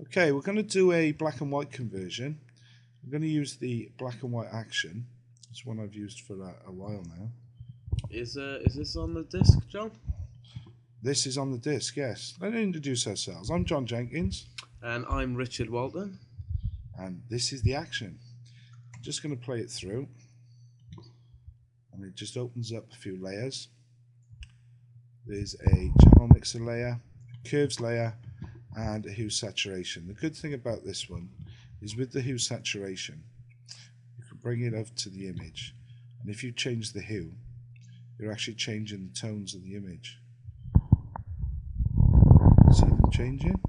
Okay, we're going to do a black and white conversion. I'm going to use the black and white action. It's one I've used for a while now. Is this on the disc, John? This is on the disc, yes. Let's introduce ourselves. I'm John Jenkins. And I'm Richard Walton. And this is the action. I'm just going to play it through. And it just opens up a few layers. There's a channel mixer layer, a curves layer, and a hue saturation. The good thing about this one is with the hue saturation, you can bring it up to the image. And if you change the hue, you're actually changing the tones of the image. See them changing?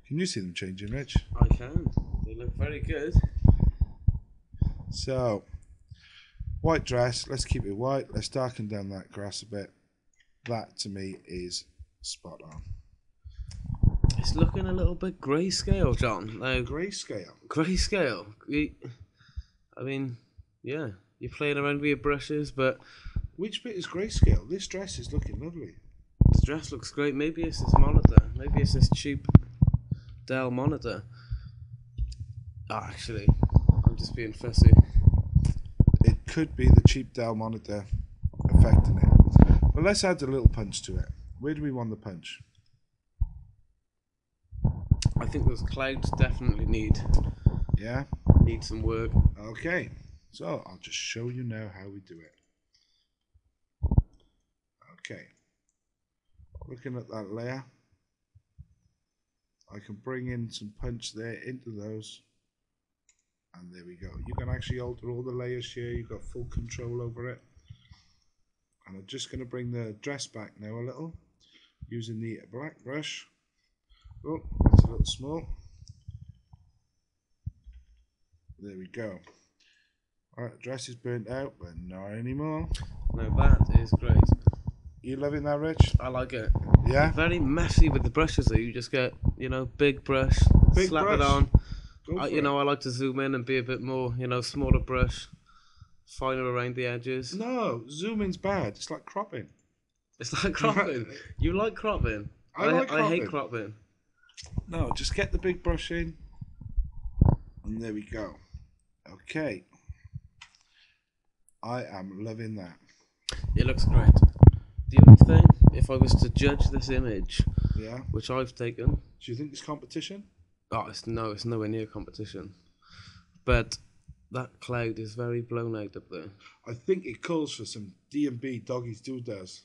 Can you see them changing, Rich? I can. They look very good. So, white dress, let's keep it white. Let's darken down that grass a bit. That to me is spot on. It's looking a little bit grayscale, John. No, Grayscale. grayscale. I mean, yeah, you're playing around with your brushes, but Which bit is grayscale? This dress is looking lovely. the dress looks great. Maybe it's this monitor. Maybe it's this cheap Dell monitor. Oh, actually, I'm just being fussy. It could be the cheap Dell monitor affecting it. But let's add a little punch to it. Where do we want the punch? I think those clouds definitely need some work. Okay, so I'll just show you now how we do it. Okay, looking at that layer, I can bring in some punch there into those, and there we go. You can actually alter all the layers here. You've got full control over it. And I'm just going to bring the dress back now a little using the black brush. Oh, that's a little small. There we go. Alright, dress is burnt out, but not anymore. No, that is great. You loving that, Rich? I like it. Yeah? You're very messy with the brushes though. You just get, big brush, Big slap brush. it on. Go for I it. like to zoom in and be a bit more, smaller brush, finer around the edges. No, zoom in's bad. It's like cropping. It's like cropping. You like cropping? I like I hate cropping. cropping. No, just get the big brush in. And there we go. Okay. I am loving that. It looks great. The only thing, if I was to judge this image, Yeah? which I've taken, Do you think it's competition? it's nowhere near competition. But that cloud is very blown out up there. I think it calls for some D&B doggies doodads.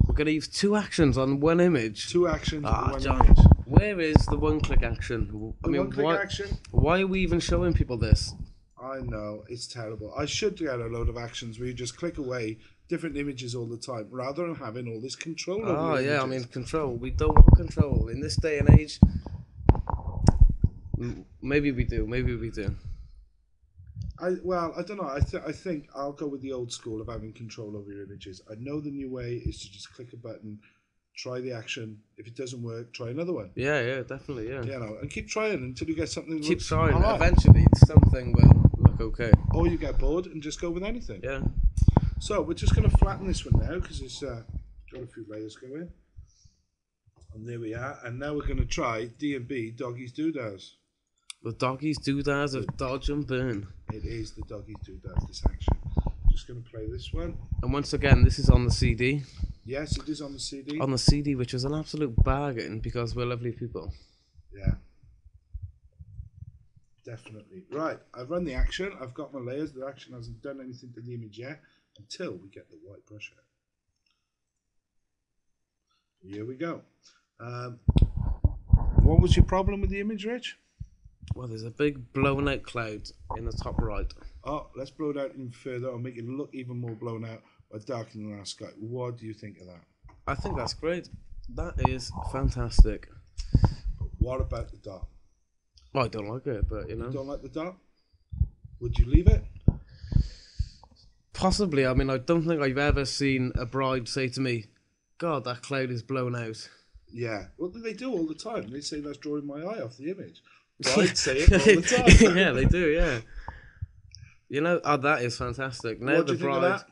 We're going to use two actions on one image. Two actions and one John, image. where is the one-click action? One-click action? Why are we even showing people this? I know, it's terrible. I should get a load of actions where you just click away different images all the time rather than having all this control over your Yeah, images. control. We don't want control. In this day and age, maybe we do. I don't know. I think I'll go with the old school of having control over your images. I know the new way is to just click a button, try the action. If it doesn't work, try another one. Yeah, definitely, yeah. And keep trying until you get something that Keep looks trying. alright. Eventually, something will look okay. Or you get bored and just go with anything. Yeah. So we're just going to flatten this one now because it's got a few layers going. And there we are. And now we're going to try D&B Doggies Doodads. The doggies doodads of dodge and burn. It is the Doggies Doodads, this action. Just going to play this one. And once again, this is on the CD. Yes, it is on the CD. On the CD, which was an absolute bargain because we're lovely people. Yeah. Definitely. Right, I've run the action. I've got my layers. The action hasn't done anything to the image yet until we get the white brush out. Here we go. What was your problem with the image, Rich? Well, there's a big blown out cloud in the top right. Oh, let's blow it out even further and make it look even more blown out by darkening our sky. What do you think of that? I think that's great. That is fantastic. But what about the dot? Well, I don't like it, but You don't like the dot? Would you leave it? Possibly. I mean, I don't think I've ever seen a bride say to me, God, that cloud is blown out. Yeah. Well, they do all the time. They say that's drawing my eye off the image. Brides say it all the time. Yeah, they do, yeah. That is fantastic. Now What do the you think of bride. that?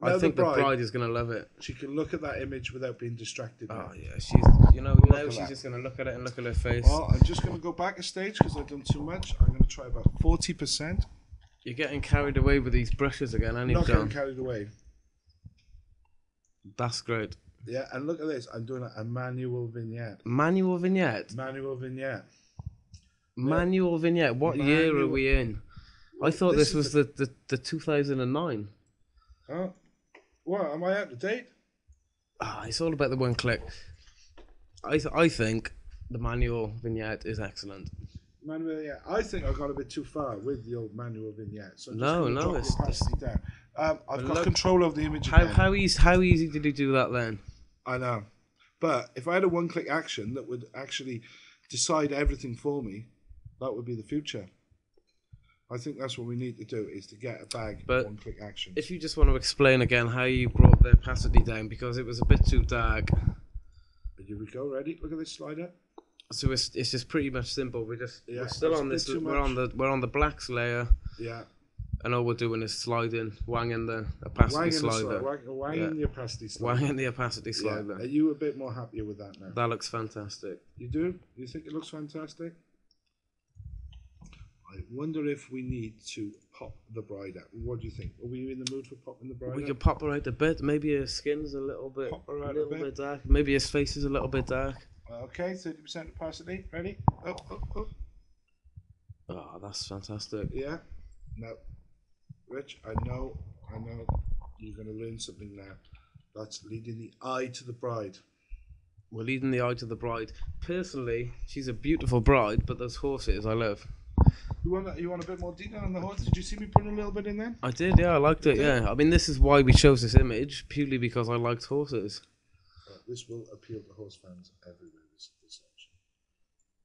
Now I think the bride is gonna love it. She can look at that image without being distracted. Oh now. yeah, she's now at she's that. just gonna look at it and look at her face. Well, I'm just gonna go back a stage because I've done too much. I'm gonna try about 40%. You're getting carried away with these brushes again, aren't you, Not getting John? carried away. That's great. Yeah, and look at this. I'm doing a manual vignette. Manual vignette. Manual vignette. Manual vignette. What year are we in? I thought this was the 2009. Oh, what? Am I out of date? It's all about the one click. I think the manual vignette is excellent. Manual vignette. I think I got a bit too far with the old manual vignette. So I'm No, drop it's the opacity down. I've got look, control of the image. How easy did he do that then? I know, but if I had a one-click action that would actually decide everything for me, that would be the future. I think that's what we need to do, is to get a bag of one-click action. If you just want to explain again how you brought the opacity down, because it was a bit too dark. Here we go. Ready? Look at this slider. So it's just pretty much simple. We're still on this. We're on the blacks layer. Yeah. And all we're doing is sliding, wanging the opacity slider. Wanging the opacity slider. Wanging the opacity slider. Are you a bit more happier with that now? That looks fantastic. You do? You think it looks fantastic? I wonder if we need to pop the bride out. What do you think? Are we in the mood for popping the bride out? We could pop her out a bit. Maybe her skin's a little bit, bit dark. Maybe his face is a little bit dark. Okay, 30% opacity. Ready? Oh, that's fantastic. Yeah. No. Rich, I know you're going to learn something now. That's leading the eye to the bride. We're leading the eye to the bride. Personally, she's a beautiful bride, but those horses I love. You want a bit more detail on the horse? Did you see me putting a little bit in there? I did, yeah, I liked it, yeah. I mean, this is why we chose this image, purely because I liked horses. This will appeal to horse fans everywhere, this section.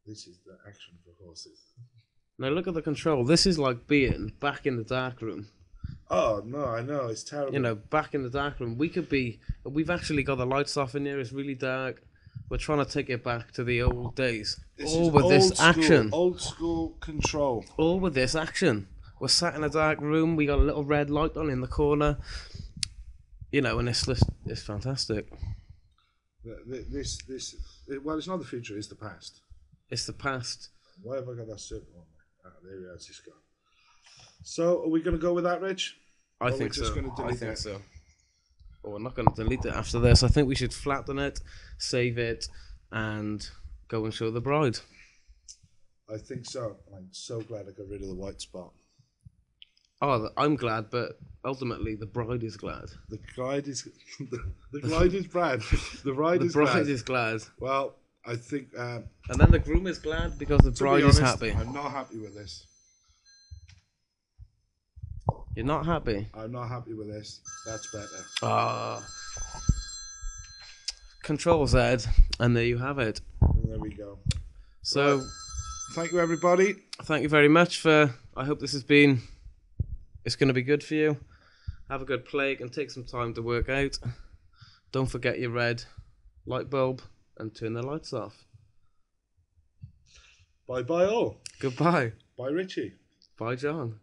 This is the action for horses. Now look at the control. This is like being back in the dark room. Oh, no, I know. It's terrible. You know, back in the dark room. We've actually got the lights off in here. It's really dark. We're trying to take it back to the old days. All with this action. Old school control. All with this action. We're sat in a dark room. We got a little red light on in the corner. You know, and it's fantastic. Well, it's not the future. It's the past. It's the past. Why have I got that circle on there? There we are. It's just gone. So, are we going to go with that, Rich? I think so. I think so. Oh, we're not going to delete it after this. I think we should flatten it, save it, and go and show the bride. I think so. I'm so glad I got rid of the white spot. Oh, I'm glad, but ultimately the bride is glad. The bride is the bride is glad. The bride is glad. Well, I think. And then the groom is glad because the bride is happy. I'm not happy with this. You're not happy? I'm not happy with this. That's better. Control Z, and there you have it. And there we go. So, well, thank you, everybody. Thank you very much for. I hope this has been. It's going to be good for you. Have a good play and take some time to work out. Don't forget your red light bulb and turn the lights off. Bye bye all. Goodbye. Bye Richie. Bye John.